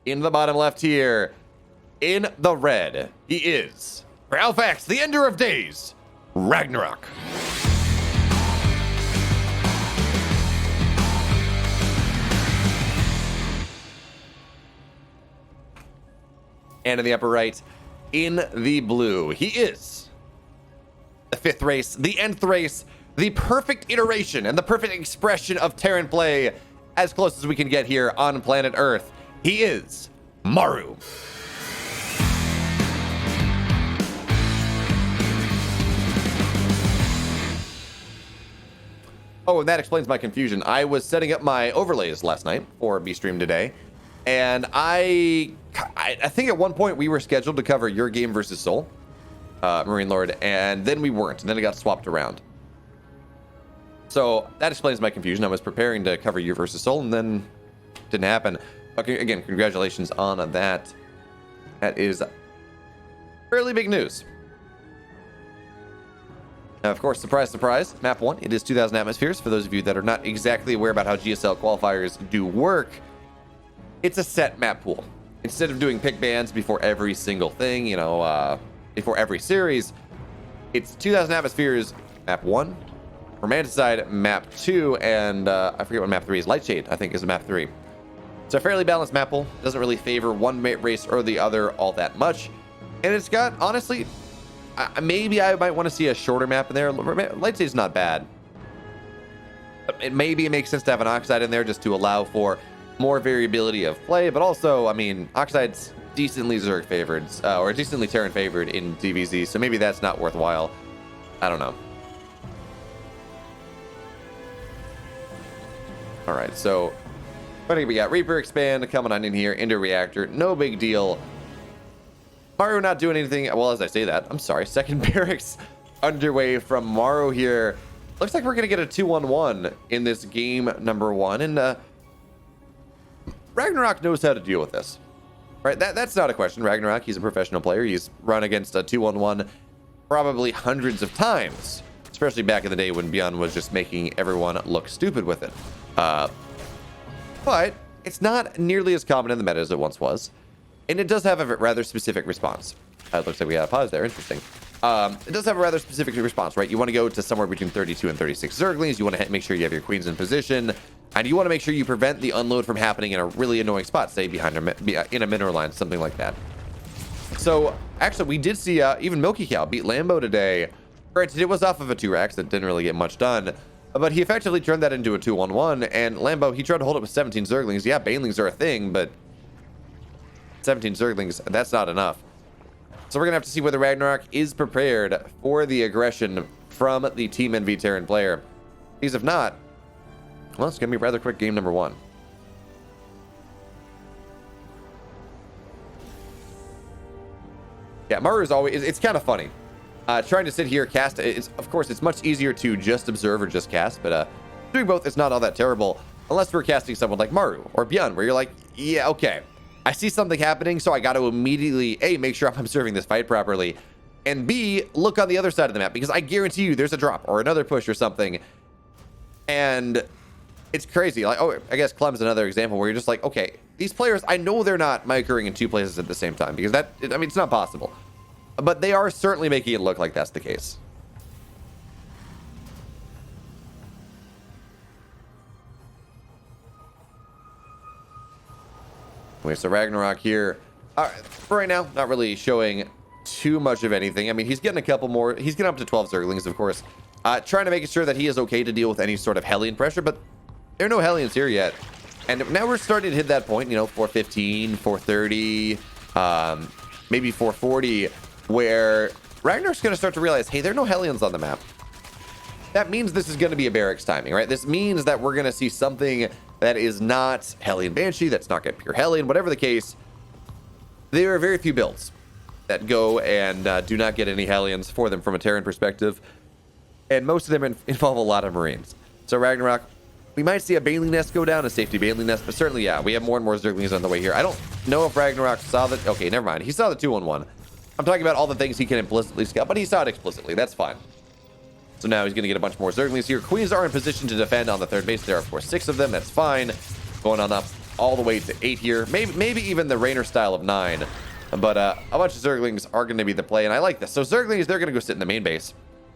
in the bottom left here, in the red, he is, for Alphax, the Ender of Days, Ragnarok. And in the upper right, in the blue, he is the 5th race, the nth race, the perfect iteration and the perfect expression of Terran play, as close as we can get here on planet Earth. He is MARU. Oh, and that explains my confusion. I was setting up my overlays last night for B-Stream today, and I think at one point we were scheduled to cover your game versus Soul, Marine Lord, and then we weren't, and then it got swapped around. So that explains my confusion. I was preparing to cover your versus Soul, and then didn't happen. Okay, again, congratulations on that. That is fairly big news. Now, of course, surprise, surprise, map 1, it is 2,000 atmospheres. For those of you that are not exactly aware about how GSL qualifiers do work, it's a set map pool. Instead of doing pick bands before every single thing, you know, before every series, it's 2,000 atmospheres, map 1, Romanticide, map 2, and I forget what map 3 is. Lightshade, I think, is map 3. It's a fairly balanced map pool. Doesn't really favor one race or the other all that much. And it's got, honestly, maybe I might want to see a shorter map in there. Lightshade's not bad. Maybe it makes sense to have an Oxide in there just to allow for more variability of play, but also, I mean, Oxide's decently Zerg favored, or decently Terran favored in DBZ, so maybe that's not worthwhile. I don't know. All right, so I think we got Reaper Expand coming on in here into Reactor. No big deal. MARU not doing anything. Well, as I say that, I'm sorry. Second barracks underway from MARU here. Looks like we're going to get a 2-1-1 in this game number 1. And Ragnarok knows how to deal with this. Right? That's not a question. Ragnarok, he's a professional player. He's run against a 2-1-1 probably hundreds of times. Especially back in the day when Beyond was just making everyone look stupid with it. But it's not nearly as common in the meta as it once was. And it does have a rather specific response. It looks like we had a pause there. Interesting. It does have a rather specific response, right? You want to go to somewhere between 32 and 36 Zerglings. You want to make sure you have your queens in position. And you want to make sure you prevent the unload from happening in a really annoying spot, say behind in a mineral line, something like that. So, actually, we did see even Milky Cow beat Lambo today. Granted, it was off of a 2-rack that didn't really get much done. But he effectively turned that into a 2-1-1. And Lambo, he tried to hold it with 17 Zerglings. Yeah, Banelings are a thing, but 17 Zerglings, that's not enough. So we're going to have to see whether Ragnarok is prepared for the aggression from the Team NV Terran player. Because if not, well, it's going to be a rather quick game number 1. Yeah, MARU is always, it's kind of funny. Trying to sit here, cast, of course, it's much easier to just observe or just cast, but doing both is not all that terrible, unless we're casting someone like MARU or Beyond, where you're like, yeah, okay. I see something happening, so I got to immediately, A, make sure I'm observing this fight properly, and B, look on the other side of the map, because I guarantee you there's a drop or another push or something, and it's crazy. Like, oh, I guess Clem's another example where you're just like, okay, these players, I know they're not microing in 2 places at the same time, because I mean, it's not possible, but they are certainly making it look like that's the case. Okay, so Ragnarok here, for right now, not really showing too much of anything. I mean, he's getting a couple more. He's getting up to 12 Zerglings, of course. Trying to make sure that he is okay to deal with any sort of Hellion pressure, but there are no Hellions here yet. And now we're starting to hit that point, you know, 415, 430, maybe 440, where Ragnarok's going to start to realize, hey, there are no Hellions on the map. That means this is going to be a barracks timing, right? This means that we're going to see something that is not Hellion Banshee, that's not get pure Hellion, whatever the case. There are very few builds that go and do not get any Hellions for them from a Terran perspective. And most of them involve a lot of Marines. So Ragnarok, we might see a Baneling Nest go down, a safety Baneling Nest, but certainly, yeah, we have more and more Zerglings on the way here. I don't know if Ragnarok saw that. Okay, never mind. He saw the 2-1-1. I'm talking about all the things he can implicitly scout, but he saw it explicitly. That's fine. So now he's going to get a bunch more Zerglings here. Queens are in position to defend on the third base. There are, of course, 6 of them. That's fine. Going on up all the way to 8 here. Maybe even the Rainer style of 9. But a bunch of Zerglings are going to be the play, and I like this. So Zerglings, they're going to go sit in the main base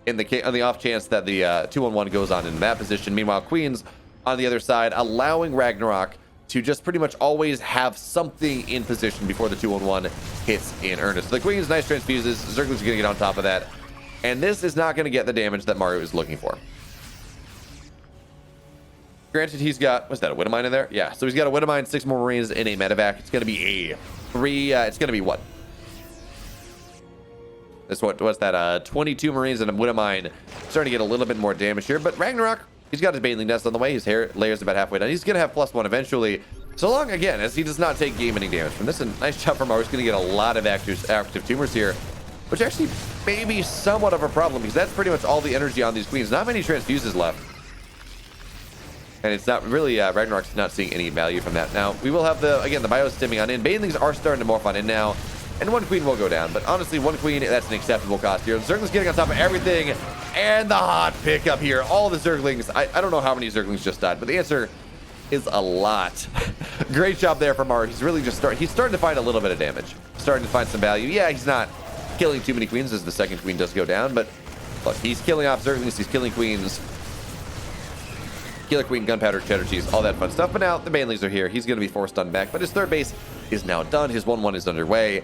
on the off chance that the 2-on-1 goes on in that position. Meanwhile, Queens on the other side, allowing RAGNAROK to just pretty much always have something in position before the 2-on-1 hits in earnest. So the Queens, nice transfuses. Zerglings are going to get on top of that. And this is not going to get the damage that MARU is looking for. Granted, he's got, what's that, a Widowmine in there? Yeah, so he's got a Widowmine, 6 more Marines, in a medevac. It's going to be a 3, it's going to be what? This what's that, 22 Marines and a Widowmine. Starting to get a little bit more damage here, but RAGNAROK, he's got his Baneling Nest on the way. His hair layer's about halfway done. He's going to have +1 eventually, so long, again, as he does not take game-ending damage from this. And nice job from MARU. He's going to get a lot of active tumors here, which actually may be somewhat of a problem, because that's pretty much all the energy on these Queens. Not many transfuses left. And it's not really, RAGNAROK's not seeing any value from that. Now, we will have again, the bio stimming on in. Banelings are starting to morph on in now. And 1 Queen will go down. But honestly, 1 Queen, that's an acceptable cost here. Zerglings getting on top of everything. And the hot pickup here. All the Zerglings. I don't know how many Zerglings just died, but the answer is a lot. Great job there from MARU. He's really just he's starting to find a little bit of damage. Starting to find some value. Yeah, he's not killing too many Queens as the 2nd Queen does go down. But look, he's killing off Zerglings. He's killing Queens. Killer Queen, Gunpowder, Cheddar Cheese, all that fun stuff. But now the Banelings are here. He's going to be forced on back. But his 3rd base is now done. His 1-1 is underway.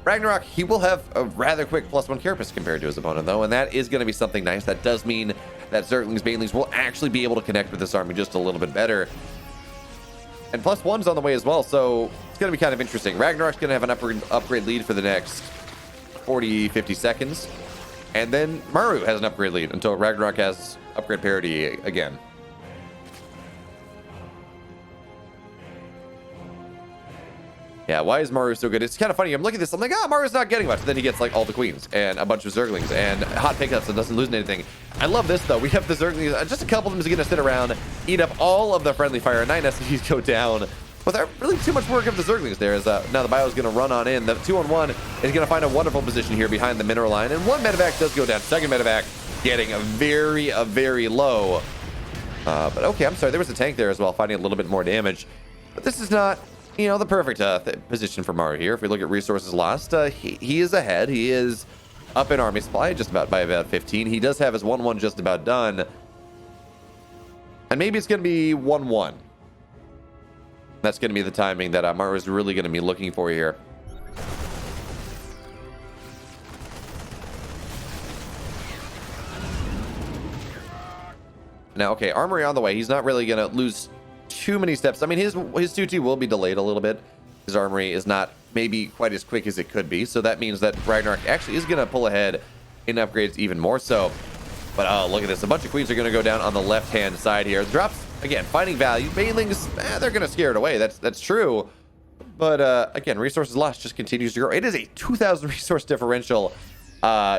RAGNAROK, he will have a rather quick +1 Carapace compared to his opponent, though. And that is going to be something nice. That does mean that Zerglings, Banelings will actually be able to connect with this army just a little bit better. And +1's on the way as well. So it's going to be kind of interesting. RAGNAROK's going to have an upgrade lead for the next 40, 50 seconds. And then MARU has an upgrade lead until RAGNAROK has upgrade parity again. Yeah, why is MARU so good? It's kind of funny. I'm looking at this. I'm like, MARU's not getting much. Then he gets like all the Queens and a bunch of Zerglings and hot pickups and doesn't lose anything. I love this though. We have the Zerglings. Just a couple of them is going to sit around, eat up all of the friendly fire. 9 SCVs go down without really too much work of the Zerglings there. As now the bio is going to run on in. The 2-on-1 is going to find a wonderful position here behind the mineral line. And 1 medevac does go down. 2nd medevac getting a very low. But okay, I'm sorry. There was a tank there as well, finding a little bit more damage. But this is not, you know, the perfect position for MARU here. If we look at resources lost, he is ahead. He is up in army supply just about by about 15. He does have his 1-1 just about done. And maybe it's going to be 1-1. That's going to be the timing that MARU is really going to be looking for here. Now, okay, armory on the way. He's not really going to lose too many steps. I mean, his 2T will be delayed a little bit. His armory is not maybe quite as quick as it could be. So that means that RAGNAROK actually is going to pull ahead in upgrades even more so. But oh, look at this. A bunch of Queens are going to go down on the left-hand side here. Drops, again, finding value. Banelings, they're going to scare it away. That's true. But again, resources lost just continues to grow. It is a 2,000 resource differential.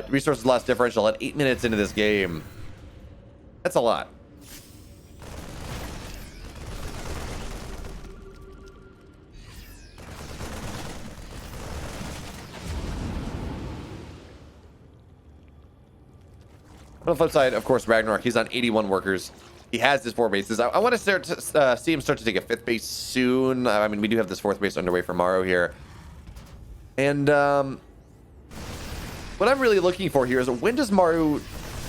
Resources lost differential at 8 minutes into this game. That's a lot. On the flip side, of course, RAGNAROK, he's on 81 workers. He has his 4 bases. I want to start to see him start to take a 5th base soon. I mean, we do have this 4th base underway for MARU here. And what I'm really looking for here is when does MARU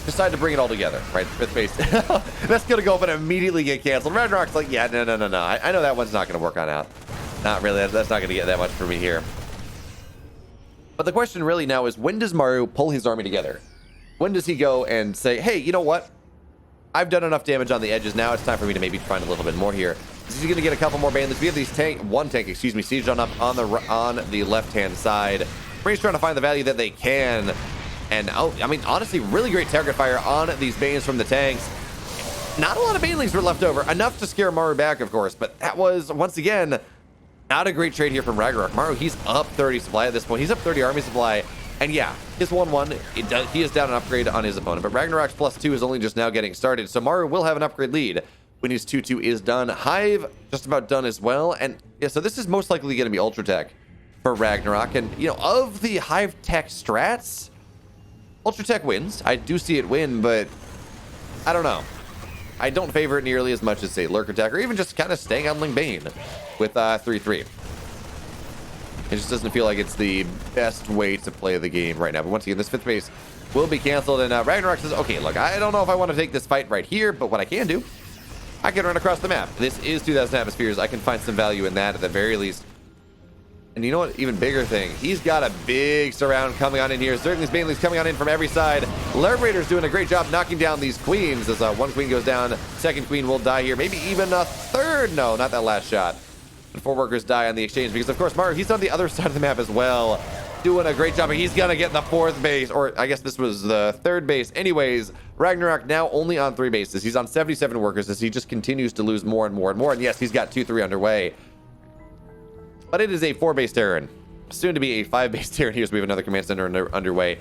decide to bring it all together, right? 5th base. That's going to go up and immediately get canceled. RAGNAROK's like, yeah, no. I know that one's not going to work on out. Not really. That's not going to get that much for me here. But the question really now is, when does MARU pull his army together? When does he go and say, hey, you know what? I've done enough damage on the edges. Now it's time for me to maybe find a little bit more here. Is he going to get a couple more Banelings? We have these one tank, sieged on up on the left-hand side. Marines trying to find the value that they can. And, oh, I mean, honestly, really great target fire on these Banes from the tanks. Not a lot of Banelings were left over. Enough to scare MARU back, of course. But that was, once again, not a great trade here from RAGNAROK. MARU, he's up 30 supply at this point. He's up 30 army supply. And yeah, his 1-1, he is down an upgrade on his opponent. But RAGNAROK's +2 is only just now getting started. So MARU will have an upgrade lead when his 2-2 is done. Hive, just about done as well. And yeah, so this is most likely going to be Ultra Tech for RAGNAROK. And, you know, of the Hive Tech strats, Ultra Tech wins. I do see it win, but I don't know. I don't favor it nearly as much as, say, Lurk Attack, or even just kind of staying on Ling Bane with 3-3. It just doesn't feel like it's the best way to play the game right now. But once again, this 5th base will be canceled, and RAGNAROK says, okay, look, I don't know if I want to take this fight right here, but what I can do, I can run across the map. This is 2,000 atmospheres. I can find some value in that at the very least. And you know what? Even bigger thing. He's got a big surround coming on in here. Zerglings, Banelings coming on in from every side. Liberator's doing a great job knocking down these queens. As one queen goes down, second queen will die here. Maybe even a third. No, not that last shot. And 4 workers die on the exchange because, of course, MARU, he's on the other side of the map as well. Doing a great job. He's going to get the 4th base. Or I guess this was the 3rd base. Anyways, RAGNAROK now only on 3 bases. He's on 77 workers as he just continues to lose more and more and more. And yes, he's got 2-3 underway. But it is a 4-base Terran, soon to be a 5-base Terran here, so we have another command center underway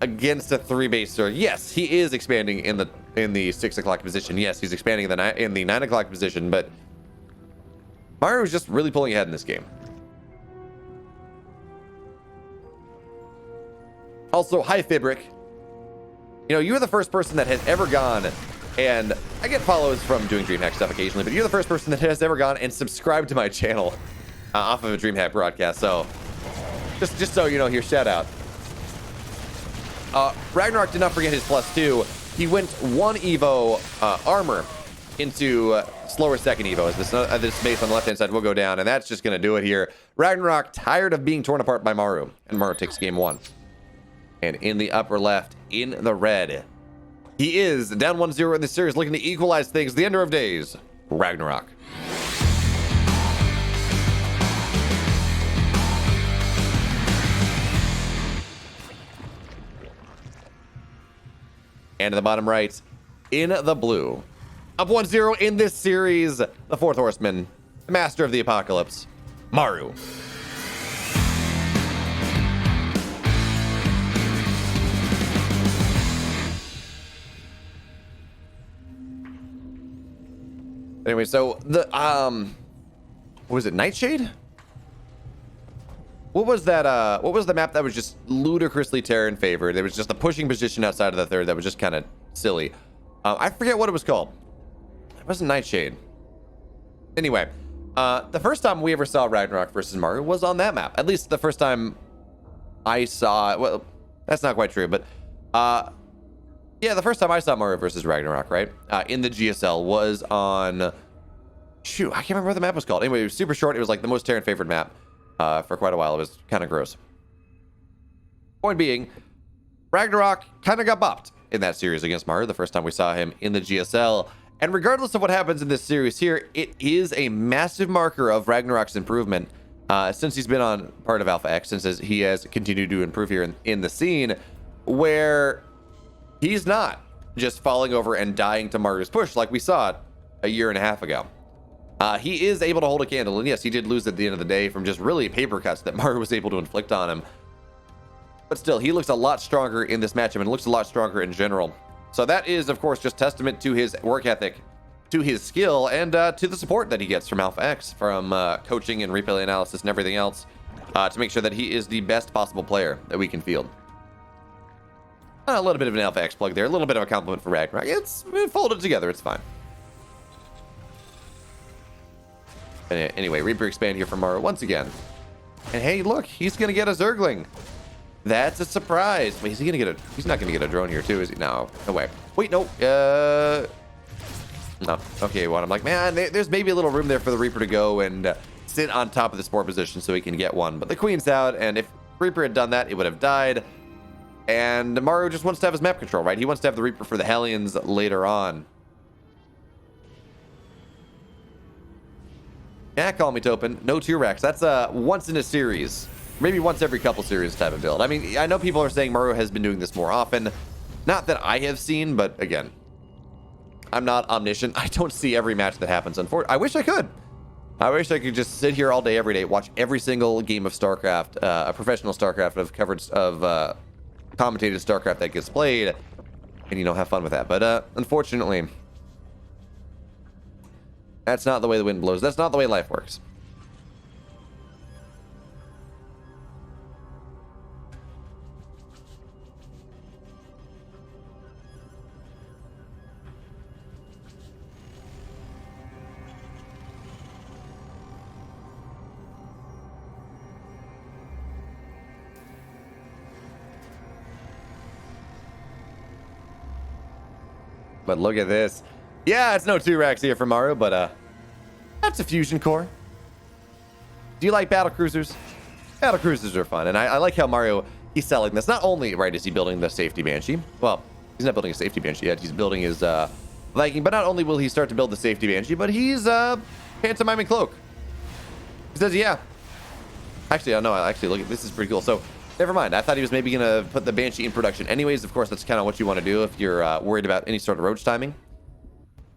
against a 3-baser. Yes, he is expanding in the 6 o'clock position. Yes, he's expanding in the 9 o'clock position, but MARU is just really pulling ahead in this game. Also, hi Fibric. You know, you're the first person that has ever gone, and I get follows from doing DreamHack stuff occasionally, but you're the first person that has ever gone and subscribed to my channel. Off of a DreamHack broadcast, so just so you know, here, shout out. RAGNAROK did not forget his +2. He went 1 Evo armor into slower second Evo. As this base on the left-hand side will go down, and that's just going to do it here. RAGNAROK tired of being torn apart by MARU, and MARU takes game 1. And in the upper left, in the red, he is down 1-0 in the series, looking to equalize things. The Ender of Days, RAGNAROK. And in the bottom right, in the blue, up 1-0 in this series, the 4th Horseman, the Master of the Apocalypse, MARU. Anyway, so the what was it, Nightshade? What was that, what was the map that was just ludicrously Terran favored? There was just a pushing position outside of the 3rd that was just kind of silly. I forget what it was called. It wasn't Nightshade. Anyway, the first time we ever saw RAGNAROK versus MARU was on that map. At least the first time I saw, well, that's not quite true, but yeah, the first time I saw MARU versus RAGNAROK, right? In the GSL was on, shoot, I can't remember what the map was called. Anyway, it was super short. It was like the most Terran favored map. For quite a while. It was kind of gross. Point being, RAGNAROK kind of got bopped in that series against MARU the first time we saw him in the GSL. And regardless of what happens in this series here, it is a massive marker of RAGNAROK's improvement since he's been on part of Alpha X, since he has continued to improve here in the scene, where he's not just falling over and dying to MARU's push like we saw a year and a half ago. He is able to hold a candle, and yes, he did lose at the end of the day from just really paper cuts that MARU was able to inflict on him. But still, he looks a lot stronger in this matchup, and looks a lot stronger in general. So that is, of course, just testament to his work ethic, to his skill, and to the support that he gets from Alpha X, from coaching and replay analysis and everything else, to make sure that he is the best possible player that we can field. A little bit of an Alpha X plug there, a little bit of a compliment for RAGNAROK. It's folded together, it's fine. Anyway, Reaper expand here from MARU once again. And hey, look, he's going to get a Zergling. That's a surprise. Wait, is he going to get a... He's not going to get a drone here, too, is he? No, no way. Wait, no. No. Okay, well, I'm like, man, there's maybe a little room there for the Reaper to go and sit on top of the sport position so he can get one. But the Queen's out, and if Reaper had done that, it would have died. And MARU just wants to have his map control, right? He wants to have the Reaper for the Hellions later on. Yeah, call me Topin. No 2 racks. That's once in a series. Maybe once every couple series type of build. I mean, I know people are saying MARU has been doing this more often. Not that I have seen, but again, I'm not omniscient. I don't see every match that happens. Unfortunately, I wish I could. I wish I could just sit here all day, every day, watch every single game of StarCraft, a professional StarCraft of coverage of commentated StarCraft that gets played, and, you know, have fun with that. But unfortunately, that's not the way the wind blows. That's not the way life works. But look at this. Yeah, it's no 2 racks here for MARU, but that's a fusion core. Do you like battle cruisers? Battle cruisers are fun, and I like how MARU, he's selling this. Not only, right, is he building the safety Banshee. Well, he's not building a safety Banshee yet. He's building his Viking, but not only will he start to build the safety Banshee, but he's pantomiming Cloak. He says, yeah. Actually, I don't know. Actually, look, this is pretty cool. So, never mind. I thought he was maybe going to put the Banshee in production anyways. Of course, that's kind of what you want to do if you're worried about any sort of roach timing.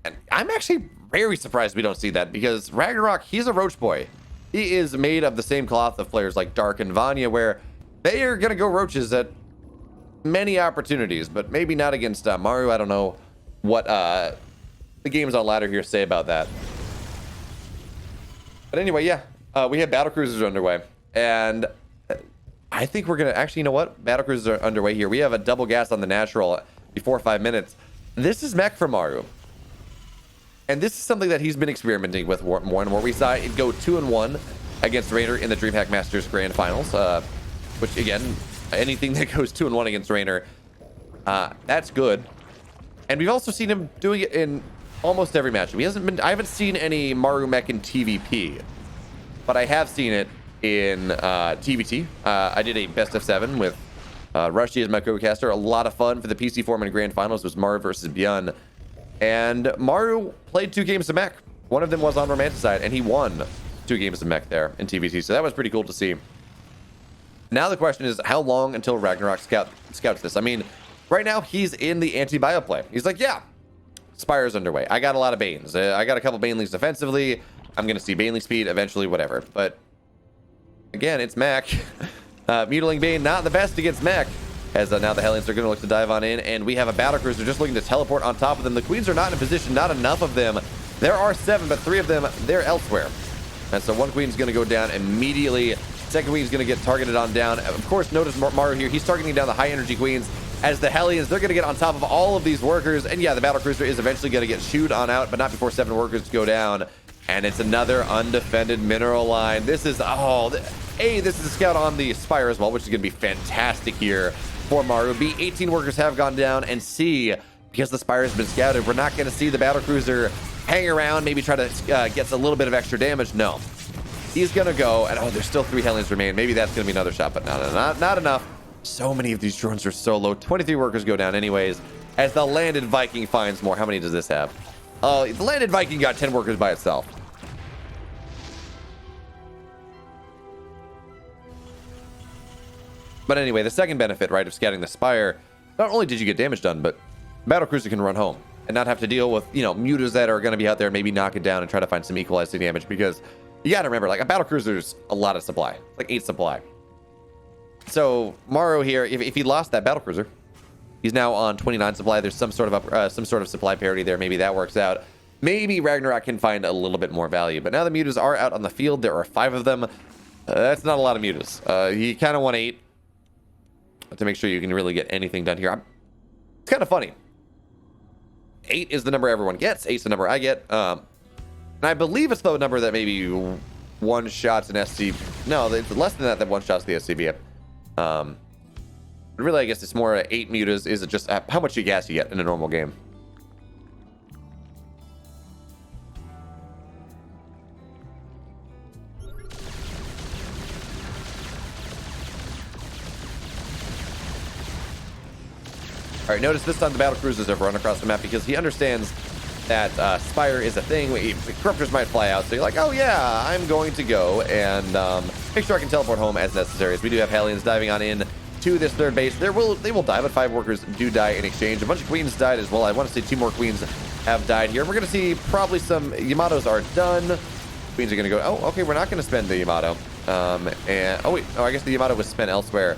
And I'm actually very surprised we don't see that, because RAGNAROK, he's a roach boy. He is made of the same cloth of players like Dark and Vanya, where they are going to go roaches at many opportunities, but maybe not against MARU. I don't know what the games on ladder here say about that. But anyway, yeah, we have battle cruisers underway, and I think we're going to actually, you know what? Battle cruisers are underway here. We have a double gas on the natural before 5 minutes. This is Mech for MARU. And this is something that he's been experimenting with more and more. We saw it go 2-1 against Raynor in the DreamHack Masters Grand Finals, which, again, anything that goes 2-1 against Raynor, that's good. And we've also seen him doing it in almost every match. I haven't seen any MARU Mech in TVP, but I have seen it in TVT. I did a best of 7 with Rushy as my co-caster. A lot of fun for the PC Foreman Grand Finals. It was MARU versus Bjorn. And MARU played 2 games of Mech. One of them was on Romanticide, and he won 2 games of Mech there in TVT. So that was pretty cool to see. Now the question is, how long until RAGNAROK scouts this? I mean, right now he's in the anti-bio play. He's like, yeah, Spire's underway. I got a lot of Banes. I got a couple Banelings defensively. I'm going to see Baneling speed eventually, whatever. But again, it's Mech. Mutilating Bane, not the best against Mech. As now the Hellions are going to look to dive on in, and we have a battle cruiser just looking to teleport on top of them. The Queens are not in position, not enough of them. There are 7, but 3 of them, they're elsewhere. And so one Queen's going to go down immediately. Second Queen's going to get targeted on down. Of course, notice MARU here. He's targeting down the high energy Queens. As the Hellions, they're going to get on top of all of these workers. And yeah, the battle cruiser is eventually going to get shooed on out, but not before 7 workers go down. And it's another undefended mineral line. This is, this is a scout on the Spire as well, which is going to be fantastic here for MARU. B, 18 workers have gone down, and C, because the Spire has been scouted, we're not going to see the battle cruiser hang around, maybe try to get a little bit of extra damage. No, he's going to go, and there's still 3 Hellions remain. Maybe that's going to be another shot, but not enough. So many of these drones are so low. 23 workers go down anyways, as the landed Viking finds more. How many does this have? The landed Viking got 10 workers by itself. But anyway, the second benefit, right, of scouting the Spire, not only did you get damage done, but battle cruiser can run home and not have to deal with, mutas that are going to be out there, maybe knock it down and try to find some equalizing damage, because you got to remember, like, a battle cruiser's a lot of supply, like 8 supply. So MARU here, if he lost that battle cruiser, he's now on 29 supply. There's some sort of supply parity there. Maybe that works out. Maybe RAGNAROK can find a little bit more value. But now the mutas are out on the field. There are 5 of them. That's not a lot of mutas. He kind of won 8. To make sure you can really get anything done here. It's kind of funny. 8 is the number everyone gets. 8's the number I get. And I believe it's the number that maybe one shots an SC. No, it's less than that one shots the SCB. But really, I guess it's more 8 mutas is just how much gas you get in a normal game. All right, notice this time the battle cruisers have run across the map because he understands that Spire is a thing. Corruptors might fly out, so you're like, oh yeah, I'm going to go and make sure I can teleport home as necessary. As we do have Hellions diving on in to this third base. They will die, but 5 workers do die in exchange. A bunch of Queens died as well. I want to say 2 more Queens have died here. We're going to see probably some Yamatos are done. Queens are going to go, oh, okay, we're not going to spend the Yamato. I guess the Yamato was spent elsewhere.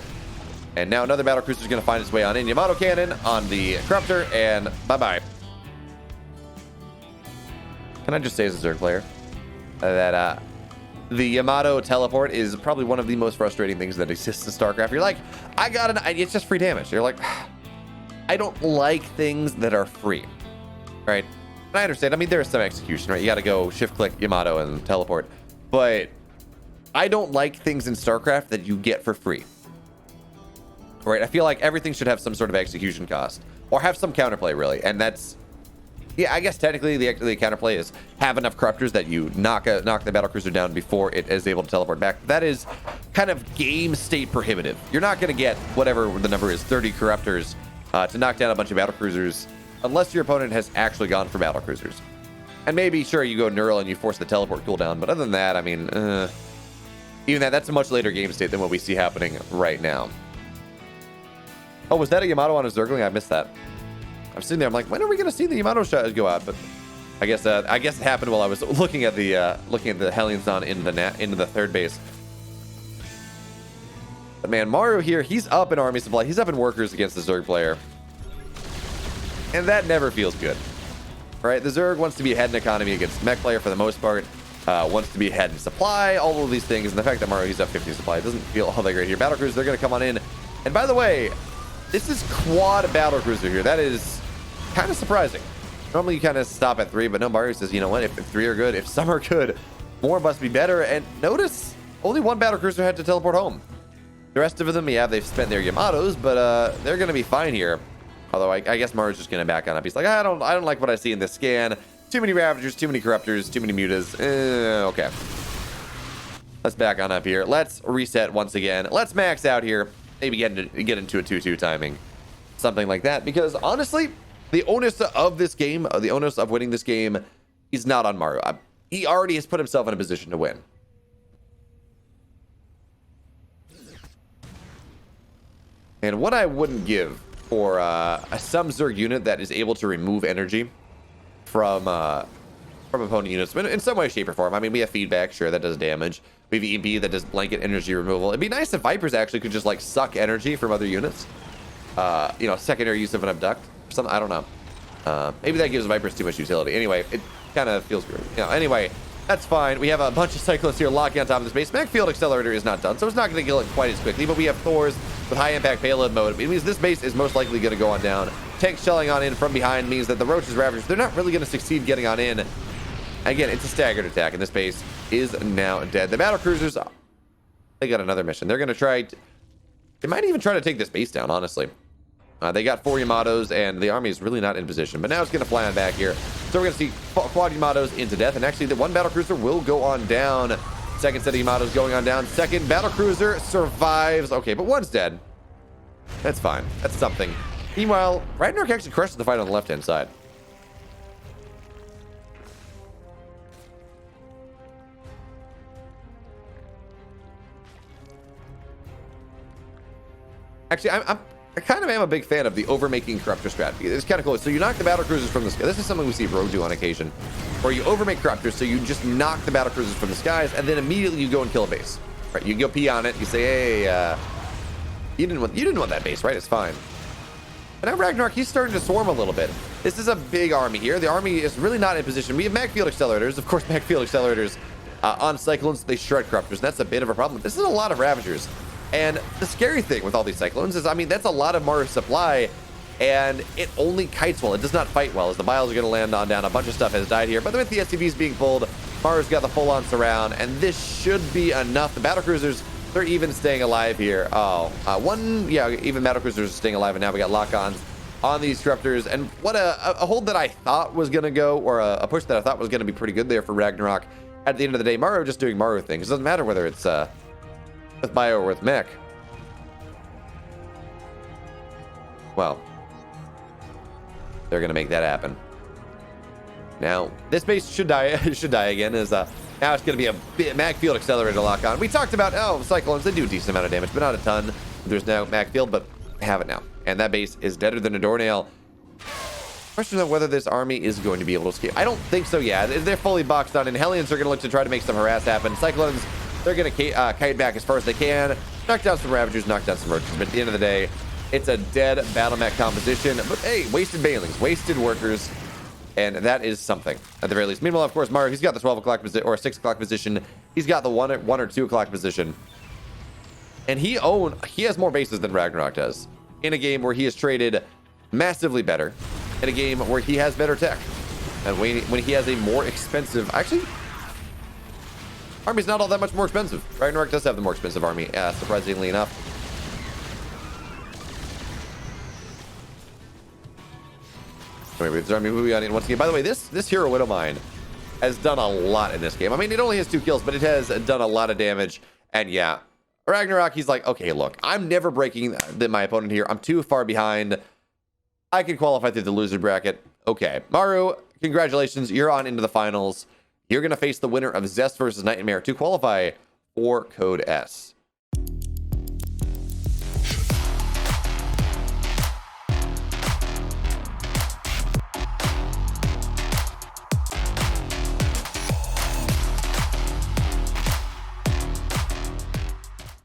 And now another battle cruiser is going to find its way on in. Yamato cannon on the Corruptor, and bye-bye. Can I just say as a Zerg player that the Yamato teleport is probably one of the most frustrating things that exists in StarCraft. You're like, it's just free damage. You're like, I don't like things that are free, right? And I understand. I mean, there's some execution, right? You got to go shift-click Yamato and teleport. But I don't like things in StarCraft that you get for free. Right, I feel like everything should have some sort of execution cost or have some counterplay, really, and that's Yeah, I guess technically the counterplay is have enough corruptors that you knock the battlecruiser down before it is able to teleport back. That is kind of game state prohibitive. You're not going to get whatever the number is, 30 corruptors to knock down a bunch of battlecruisers unless your opponent has actually gone for battlecruisers. And maybe, sure, you go neural and you force the teleport cooldown, but other than that, I mean, even that's a much later game state than what we see happening right now. Oh, was that a Yamato on a Zergling? I missed that. I'm sitting there. I'm like, when are we going to see the Yamato shot go out? But I guess it happened while I was looking at the Hellions on into the third base. But man, Maru here, he's up in army supply. He's up in workers against the Zerg player, and that never feels good. Right? The Zerg wants to be ahead in economy against Mech player for the most part. Wants to be ahead in supply. All of these things, and the fact that Maru he's up 50 supply doesn't feel all that great here. Battlecruisers, they're going to come on in. And by the way, this is quad battlecruiser here. That is kind of surprising. Normally you kind of stop at 3, but no, Mario says, you know what, if 3 are good, if some are good, more must be better. And notice only one battlecruiser had to teleport home. The rest of them, yeah, they've spent their Yamatos, but they're going to be fine here. Although I guess Maru's just going to back on up. He's like, I don't like what I see in this scan. Too many Ravagers, too many Corruptors, too many Mutas. Okay. Let's back on up here. Let's reset once again. Let's max out here. Maybe get into a 2-2 timing. Something like that. Because honestly, the onus of this game, the onus of winning this game is not on Maru. He already has put himself in a position to win. And what I wouldn't give for some Zerg unit that is able to remove energy from opponent units in some way, shape, or form. I mean, we have feedback, sure, that does damage. We have EB that does blanket energy removal. It'd be nice if Vipers actually could just like suck energy from other units. You know, secondary use of an abduct or something. I don't know. Maybe that gives Vipers too much utility. Anyway, it kind of feels weird. You know, anyway, that's fine. We have a bunch of Cyclones here locking on top of this base. Mech Field Accelerator is not done, so it's not going to kill it quite as quickly, but we have Thors with high impact payload mode. It means this base is most likely going to go on down. Tanks shelling on in from behind means that the Roaches Ravagers, they're not really going to succeed getting on in. Again, it's a staggered attack, and this base is now dead. The battlecruisers, they got another mission. They're going to try... They might even try to take this base down, honestly. They got 4 Yamatos, and the army is really not in position. But now it's going to fly on back here. So we're going to see quad Yamatos into death, and actually the one battlecruiser will go on down. Second set of Yamatos going on down. Second battlecruiser survives. Okay, but one's dead. That's fine. That's something. Meanwhile, RAGNAROK actually crushes the fight on the left-hand side. Actually, I kind of am a big fan of the overmaking corruptor strategy. It's kind of cool. So you knock the battlecruisers from the sky. This is something we see Rogue do on occasion, where you overmake corruptors, so you just knock the battlecruisers from the skies, and then immediately you go and kill a base. Right? You go pee on it. You say, hey, you didn't want that base, right? It's fine. But now RAGNAROK, he's starting to swarm a little bit. This is a big army here. The army is really not in position. We have Mech Field Accelerators. Of course, Mech Field Accelerators on Cyclones, they shred corruptors. That's a bit of a problem. This is a lot of Ravagers. And the scary thing with all these Cyclones is, I mean, that's a lot of Maru supply, and it only kites well. It does not fight well, as the Biles are going to land on down. A bunch of stuff has died here. But with the SCVs being pulled, Maru's got the full-on surround, and this should be enough. The battlecruisers, they're even staying alive here. Oh, even battlecruisers are staying alive, and now we got lock-ons on these corruptors. And what a hold that I thought was going to go, or a push that I thought was going to be pretty good there for RAGNAROK. At the end of the day, Maru just doing Maru things. It doesn't matter whether it's with Bio or with Mech. Well, they're gonna make that happen. Now this base should die again, as now it's gonna be a Mag Field Accelerator to lock on. We talked about Cyclones, they do a decent amount of damage, but not a ton. There's no Mag Field, but I have it now, and that base is deader than a doornail. Question of whether this army is going to be able to escape. I don't think so. Yeah, they're fully boxed on, and Hellions are gonna look to try to make some harass happen. Cyclones, they're going to kite back as far as they can, knock down some Ravagers, knock down some Roaches. But at the end of the day, it's a dead battle mech composition. But hey, wasted Banelings, wasted workers, and that is something at the very least. Meanwhile, of course, Maru, he's got the 12 o'clock position or 6 o'clock position. He's got the 1 or 2 o'clock position, and he has more bases than RAGNAROK does in a game where he is traded massively better, in a game where he has better tech, and when he has a more expensive, actually. Army's not all that much more expensive. RAGNAROK does have the more expensive army, surprisingly enough. Moving on in once again. By the way, this hero Widow Mine has done a lot in this game. I mean, it only has 2 kills, but it has done a lot of damage. And yeah, Ragnarok, he's like, okay, look, I'm never breaking my opponent here. I'm too far behind. I can qualify through the loser bracket. Okay, Maru, congratulations. You're on into the finals. You're going to face the winner of Zest versus Nightmare to qualify for Code S.